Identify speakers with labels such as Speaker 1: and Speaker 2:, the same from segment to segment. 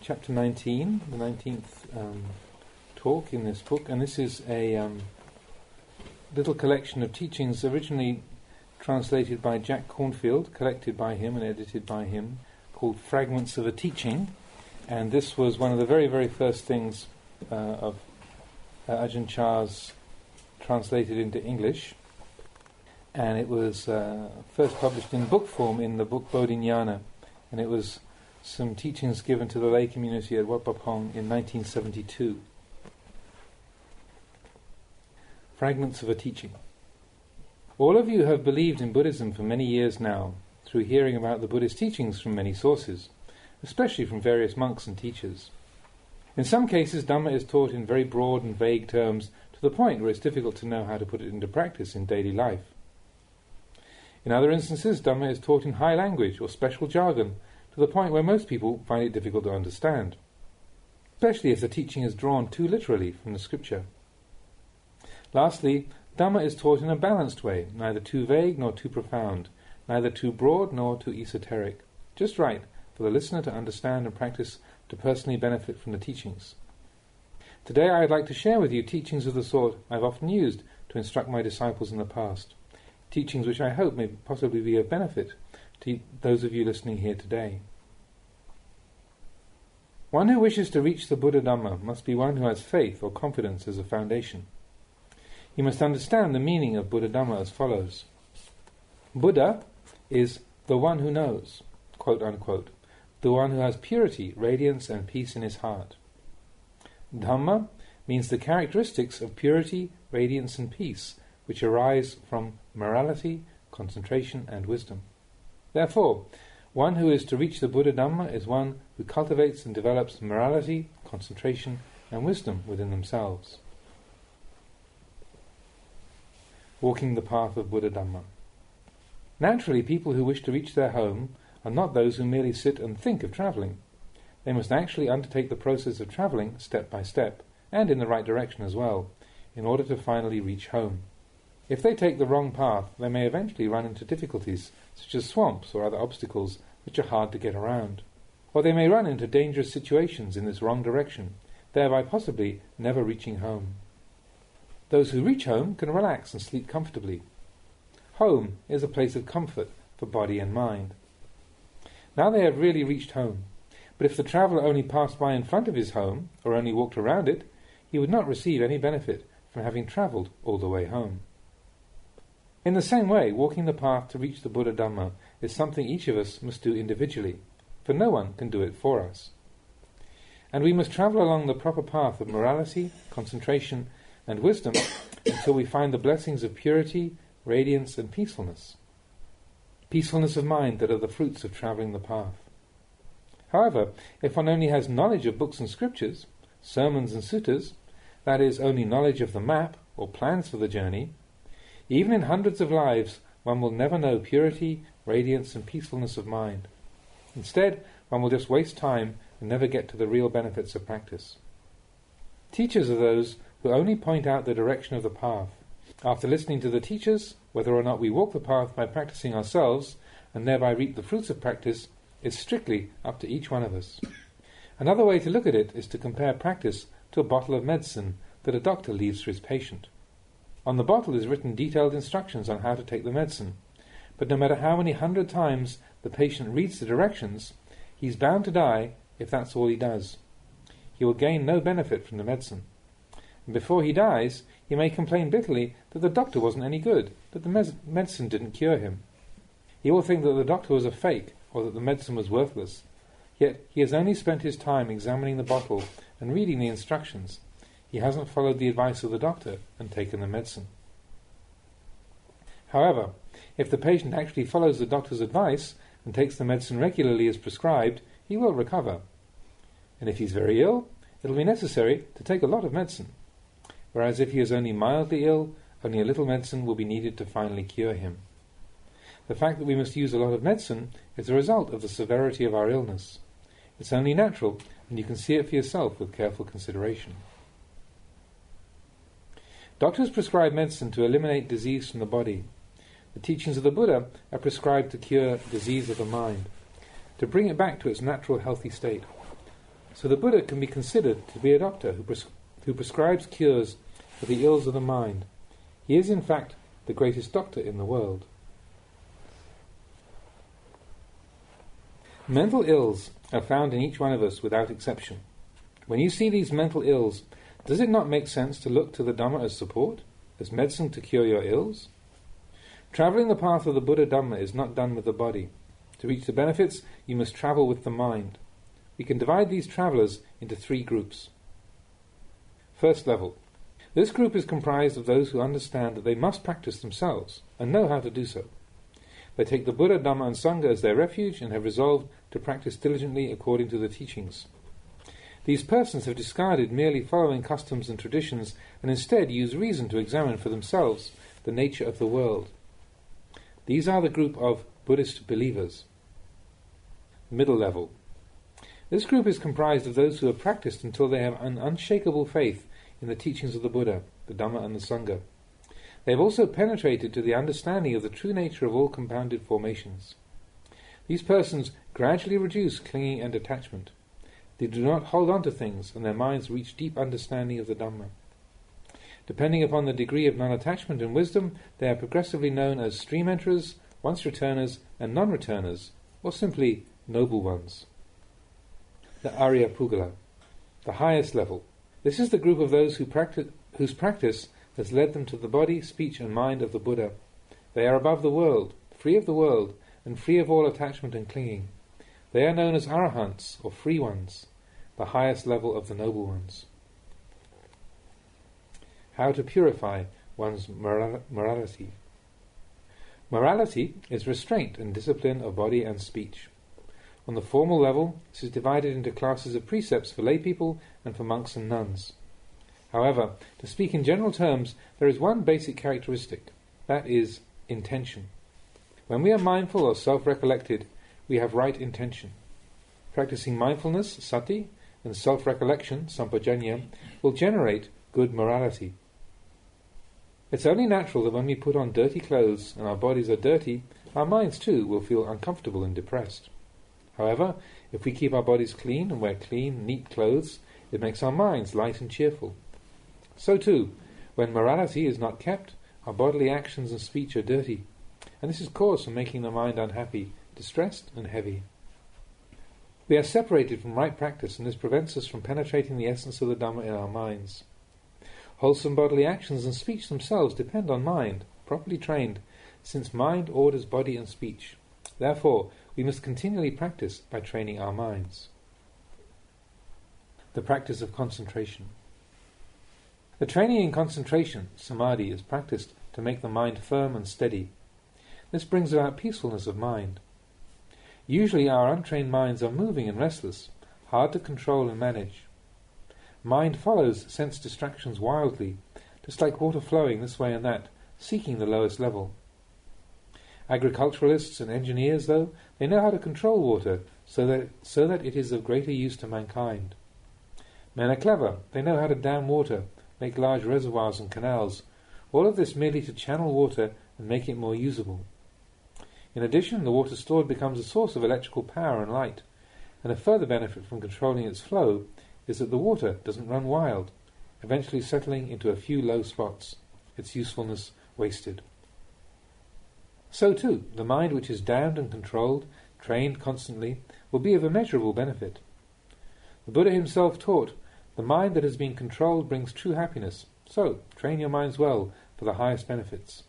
Speaker 1: chapter 19, the 19th talk in this book, and this is a little collection of teachings originally translated by Jack Cornfield, collected by him and edited by him, called Fragments of a Teaching. And this was one of the very, very first things of Ajahn Chah's translated into English, and it was first published in book form in the book Bodhinyana, and it was some teachings given to the lay community at Wat Pah Pong in 1972. Fragments of a Teaching. All of you have believed in Buddhism for many years now, through hearing about the Buddhist teachings from many sources, especially from various monks and teachers. In some cases, Dhamma is taught in very broad and vague terms to the point where it's difficult to know how to put it into practice in daily life. In other instances, Dhamma is taught in high language or special jargon to the point where most people find it difficult to understand, especially if the teaching is drawn too literally from the scripture. Lastly, Dhamma is taught in a balanced way, neither too vague nor too profound, neither too broad nor too esoteric, just right for the listener to understand and practice to personally benefit from the teachings. Today I'd like to share with you teachings of the sort I've often used to instruct my disciples in the past, teachings which I hope may possibly be of benefit to those of you listening here today. One who wishes to reach the Buddha Dhamma must be one who has faith or confidence as a foundation. He must understand the meaning of Buddha Dhamma as follows. Buddha is the one who knows, quote unquote, the one who has purity, radiance and peace in his heart. Dhamma means the characteristics of purity, radiance and peace which arise from morality, concentration and wisdom. Therefore, one who is to reach the Buddha Dhamma is one who cultivates and develops morality, concentration and wisdom within themselves. Walking the path of Buddha Dhamma. Naturally, people who wish to reach their home are not those who merely sit and think of travelling. They must actually undertake the process of travelling step by step, and in the right direction as well, in order to finally reach home. If they take the wrong path, they may eventually run into difficulties, such as swamps or other obstacles which are hard to get around. Or they may run into dangerous situations in this wrong direction, thereby possibly never reaching home. Those who reach home can relax and sleep comfortably. Home is a place of comfort for body and mind. Now they have really reached home, but if the traveller only passed by in front of his home, or only walked around it, he would not receive any benefit from having travelled all the way home. In the same way, walking the path to reach the Buddha Dhamma is something each of us must do individually, for no one can do it for us. And we must travel along the proper path of morality, concentration, and wisdom until we find the blessings of purity, radiance, and peacefulness. Peacefulness of mind that are the fruits of travelling the path. However, if one only has knowledge of books and scriptures, sermons and suttas, that is, only knowledge of the map or plans for the journey, even in hundreds of lives, one will never know purity, radiance and peacefulness of mind. Instead, one will just waste time and never get to the real benefits of practice. Teachers are those who only point out the direction of the path. After listening to the teachers, whether or not we walk the path by practicing ourselves and thereby reap the fruits of practice is strictly up to each one of us. Another way to look at it is to compare practice to a bottle of medicine that a doctor leaves for his patient. On the bottle is written detailed instructions on how to take the medicine, but no matter how many 100 times the patient reads the directions, he's bound to die if that's all he does. He will gain no benefit from the medicine. And before he dies, he may complain bitterly that the doctor wasn't any good, that the medicine didn't cure him. He will think that the doctor was a fake, or that the medicine was worthless. Yet he has only spent his time examining the bottle and reading the instructions. He hasn't followed the advice of the doctor and taken the medicine. However, if the patient actually follows the doctor's advice and takes the medicine regularly as prescribed, he will recover. And if he's very ill, it will be necessary to take a lot of medicine. Whereas if he is only mildly ill, only a little medicine will be needed to finally cure him. The fact that we must use a lot of medicine is a result of the severity of our illness. It's only natural, and you can see it for yourself with careful consideration. Doctors prescribe medicine to eliminate disease from the body. The teachings of the Buddha are prescribed to cure disease of the mind, to bring it back to its natural healthy state. So the Buddha can be considered to be a doctor who prescribes cures for the ills of the mind. He is in fact the greatest doctor in the world. Mental ills are found in each one of us without exception. When you see these mental ills, does it not make sense to look to the Dhamma as support, as medicine to cure your ills? Travelling the path of the Buddha Dhamma is not done with the body. To reach the benefits, you must travel with the mind. We can divide these travellers into 3 groups. First level. This group is comprised of those who understand that they must practice themselves and know how to do so. They take the Buddha, Dhamma and Sangha as their refuge and have resolved to practice diligently according to the teachings. These persons have discarded merely following customs and traditions and instead use reason to examine for themselves the nature of the world. These are the group of Buddhist believers. Middle level. This group is comprised of those who have practiced until they have an unshakable faith in the teachings of the Buddha, the Dhamma and the Sangha. They have also penetrated to the understanding of the true nature of all compounded formations. These persons gradually reduce clinging and attachment. They do not hold on to things, and their minds reach deep understanding of the Dhamma. Depending upon the degree of non-attachment and wisdom, they are progressively known as stream enterers, once-returners, and non-returners, or simply noble ones. The Arya Pugala, the highest level. This is the group of those whose practice has led them to the body, speech and mind of the Buddha. They are above the world, free of the world, and free of all attachment and clinging. They are known as Arahants, or free ones, the highest level of the noble ones. How to purify one's morality. Morality is restraint and discipline of body and speech. On the formal level, this is divided into classes of precepts for lay people and for monks and nuns. However, to speak in general terms, there is one basic characteristic, that is, intention. When we are mindful or self-recollected, we have right intention. Practicing mindfulness, sati, and self-recollection, sampajanya, will generate good morality. It's only natural that when we put on dirty clothes and our bodies are dirty, our minds too will feel uncomfortable and depressed. However, if we keep our bodies clean and wear clean, neat clothes, it makes our minds light and cheerful. So too, when morality is not kept, our bodily actions and speech are dirty, and this is cause for making the mind unhappy, distressed and heavy. We are separated from right practice, and this prevents us from penetrating the essence of the Dhamma in our minds. Wholesome bodily actions and speech themselves depend on mind, properly trained, since mind orders body and speech. Therefore, we must continually practice by training our minds. The practice of concentration. The training in concentration, samadhi, is practiced to make the mind firm and steady. This brings about peacefulness of mind. Usually our untrained minds are moving and restless, hard to control and manage. Mind follows sense distractions wildly, just like water flowing this way and that, seeking the lowest level. Agriculturalists and engineers, though, they know how to control water so that it is of greater use to mankind. Men are clever, they know how to dam water, make large reservoirs and canals, all of this merely to channel water and make it more usable. In addition, the water stored becomes a source of electrical power and light, and a further benefit from controlling its flow is that the water doesn't run wild, eventually settling into a few low spots, its usefulness wasted. So too, the mind which is dammed and controlled, trained constantly, will be of immeasurable benefit. The Buddha himself taught, the mind that has been controlled brings true happiness, so train your minds well for the highest benefits.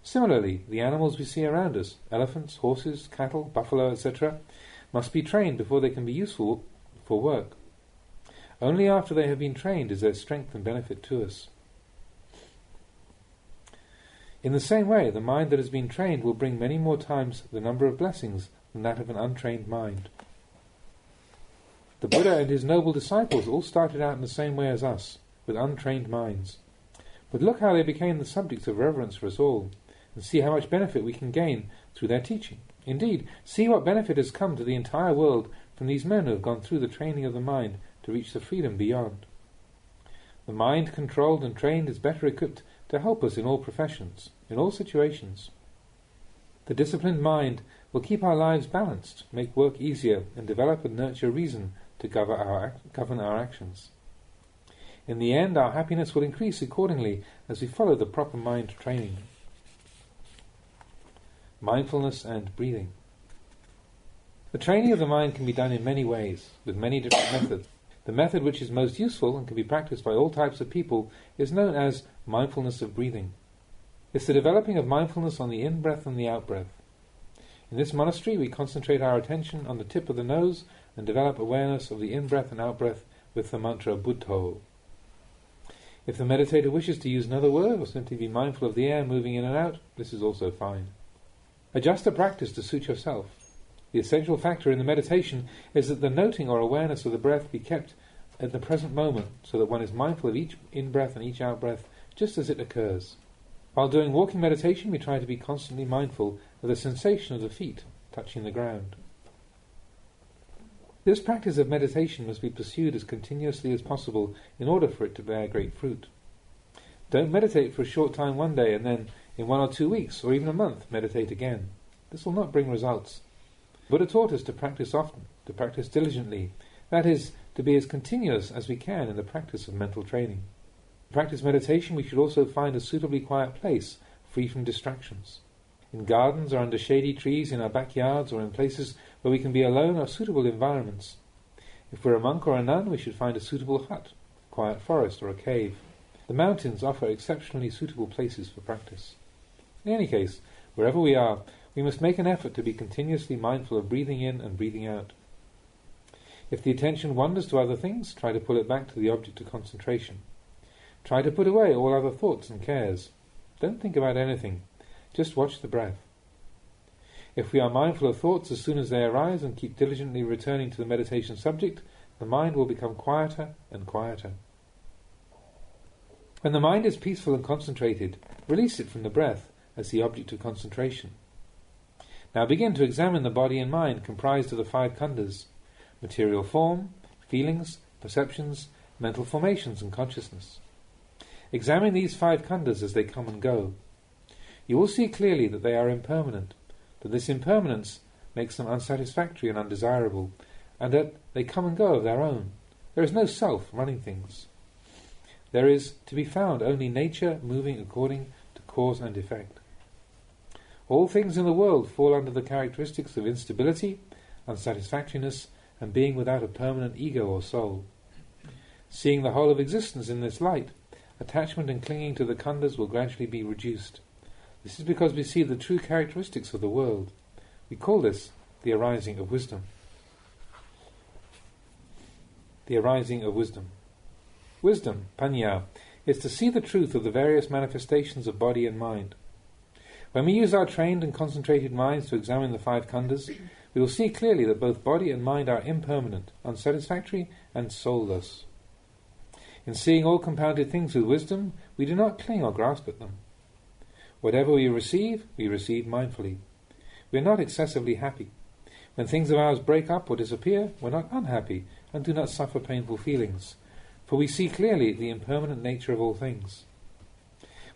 Speaker 1: Similarly, the animals we see around us, elephants, horses, cattle, buffalo, etc., must be trained before they can be useful for work. Only after they have been trained is there strength and benefit to us. In the same way, the mind that has been trained will bring many more times the number of blessings than that of an untrained mind. The Buddha and his noble disciples all started out in the same way as us, with untrained minds. But look how they became the subjects of reverence for us all, and see how much benefit we can gain through their teaching. Indeed, see what benefit has come to the entire world from these men who have gone through the training of the mind to reach the freedom beyond. The mind controlled and trained is better equipped to help us in all professions, in all situations. The disciplined mind will keep our lives balanced, make work easier, and develop and nurture reason to govern our actions. In the end, our happiness will increase accordingly as we follow the proper mind training. Mindfulness and breathing. The training of the mind can be done in many ways, with many different methods. The method which is most useful and can be practiced by all types of people is known as mindfulness of breathing. It's the developing of mindfulness on the in-breath and the out-breath. In this monastery, we concentrate our attention on the tip of the nose and develop awareness of the in-breath and out-breath with the mantra Buddho. If the meditator wishes to use another word or simply be mindful of the air moving in and out, this is also fine. Adjust the practice to suit yourself. The essential factor in the meditation is that the noting or awareness of the breath be kept at the present moment, so that one is mindful of each in-breath and each out-breath just as it occurs. While doing walking meditation, we try to be constantly mindful of the sensation of the feet touching the ground. This practice of meditation must be pursued as continuously as possible in order for it to bear great fruit. Don't meditate for a short time one day and then, in 1 or 2 weeks, or even a month, meditate again. This will not bring results. Buddha taught us to practice often, to practice diligently, that is, to be as continuous as we can in the practice of mental training. To practice meditation, we should also find a suitably quiet place, free from distractions. In gardens or under shady trees, in our backyards, or in places where we can be alone are suitable environments. If we're a monk or a nun, we should find a suitable hut, a quiet forest, or a cave. The mountains offer exceptionally suitable places for practice. In any case, wherever we are, we must make an effort to be continuously mindful of breathing in and breathing out. If the attention wanders to other things, try to pull it back to the object of concentration. Try to put away all other thoughts and cares. Don't think about anything. Just watch the breath. If we are mindful of thoughts as soon as they arise and keep diligently returning to the meditation subject, the mind will become quieter and quieter. When the mind is peaceful and concentrated, release it from the breath as the object of concentration. Now begin to examine the body and mind comprised of the 5 khandhas: material form, feelings, perceptions, mental formations and consciousness. Examine these 5 khandhas as they come and go. You will see clearly that they are impermanent, that this impermanence makes them unsatisfactory and undesirable, and that they come and go of their own. There is no self running things. There is to be found only nature moving according to cause and effect. All things in the world fall under the characteristics of instability, unsatisfactoriness, and being without a permanent ego or soul. Seeing the whole of existence in this light, attachment and clinging to the khandhas will gradually be reduced. This is because we see the true characteristics of the world. We call this the arising of wisdom. The arising of wisdom. Wisdom, panya, is to see the truth of the various manifestations of body and mind. When we use our trained and concentrated minds to examine the 5 khandhas, we will see clearly that both body and mind are impermanent, unsatisfactory, and soulless. In seeing all compounded things with wisdom, we do not cling or grasp at them. Whatever we receive mindfully. We are not excessively happy. When things of ours break up or disappear, we are not unhappy and do not suffer painful feelings, for we see clearly the impermanent nature of all things.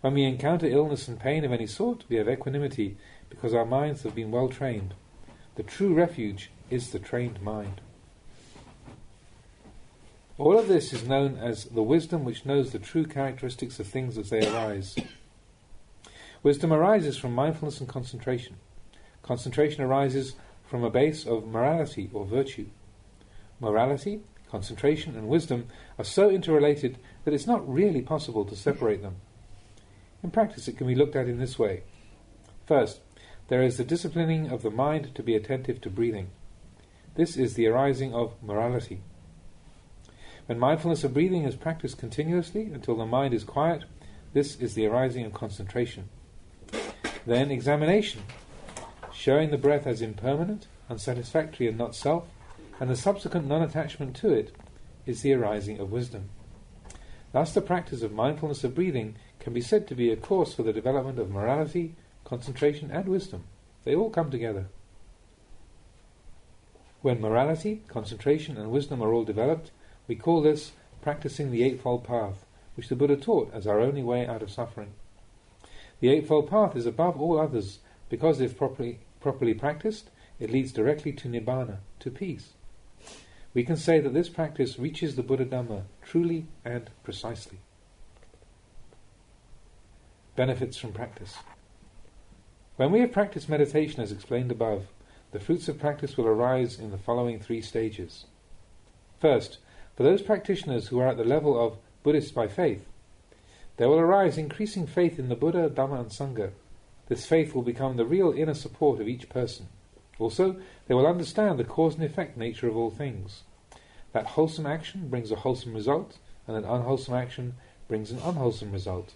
Speaker 1: When we encounter illness and pain of any sort, we have equanimity because our minds have been well trained. The true refuge is the trained mind. All of this is known as the wisdom which knows the true characteristics of things as they arise. Wisdom arises from mindfulness and concentration. Concentration arises from a base of morality or virtue. Morality, concentration and wisdom are so interrelated that it's not really possible to separate them. In practice it can be looked at in this way. First, there is the disciplining of the mind to be attentive to breathing. This is the arising of morality. When mindfulness of breathing is practiced continuously until the mind is quiet, this is the arising of concentration. Then examination, showing the breath as impermanent, unsatisfactory and not self, and the subsequent non-attachment to it, is the arising of wisdom. Thus the practice of mindfulness of breathing can be said to be a course for the development of morality, concentration and wisdom. They all come together. When morality, concentration and wisdom are all developed, we call this practicing the Eightfold Path, which the Buddha taught as our only way out of suffering. The Eightfold Path is above all others because if properly practiced, it leads directly to Nibbana, to peace. we can say that this practice reaches the Buddha Dhamma truly and precisely. Benefits from practice. When we have practiced meditation as explained above, the fruits of practice will arise in the following 3 stages. First, for those practitioners who are at the level of Buddhists by faith, there will arise increasing faith in the Buddha, Dhamma and Sangha. This faith will become the real inner support of each person. Also, they will understand the cause and effect nature of all things. That wholesome action brings a wholesome result, and that unwholesome action brings an unwholesome result.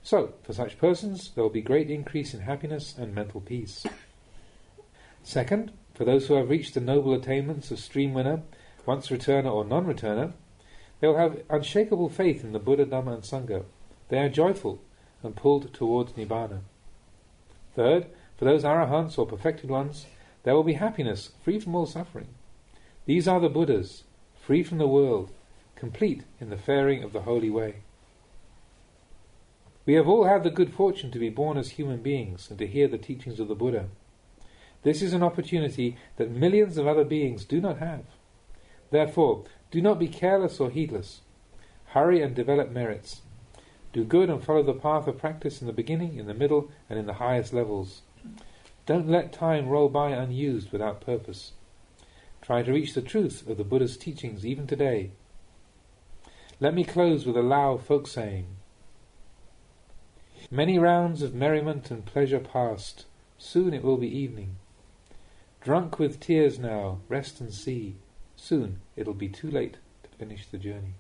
Speaker 1: So, for such persons, there will be great increase in happiness and mental peace. Second, for those who have reached the noble attainments of stream winner, once returner or non-returner, they will have unshakable faith in the Buddha, Dhamma and Sangha. They are joyful and pulled towards Nibbana. Third, for those arahants or perfected ones, there will be happiness, free from all suffering. These are the Buddhas, free from the world, complete in the faring of the holy way. We have all had the good fortune to be born as human beings and to hear the teachings of the Buddha. This is an opportunity that millions of other beings do not have. Therefore, do not be careless or heedless. Hurry and develop merits. Do good and follow the path of practice in the beginning, in the middle, and in the highest levels. Don't let time roll by unused without purpose. Try to reach the truth of the Buddha's teachings even today. Let me close with a Lao folk saying. Many rounds of merriment and pleasure past, soon it will be evening. Drunk with tears now, rest and see, soon it'll be too late to finish the journey.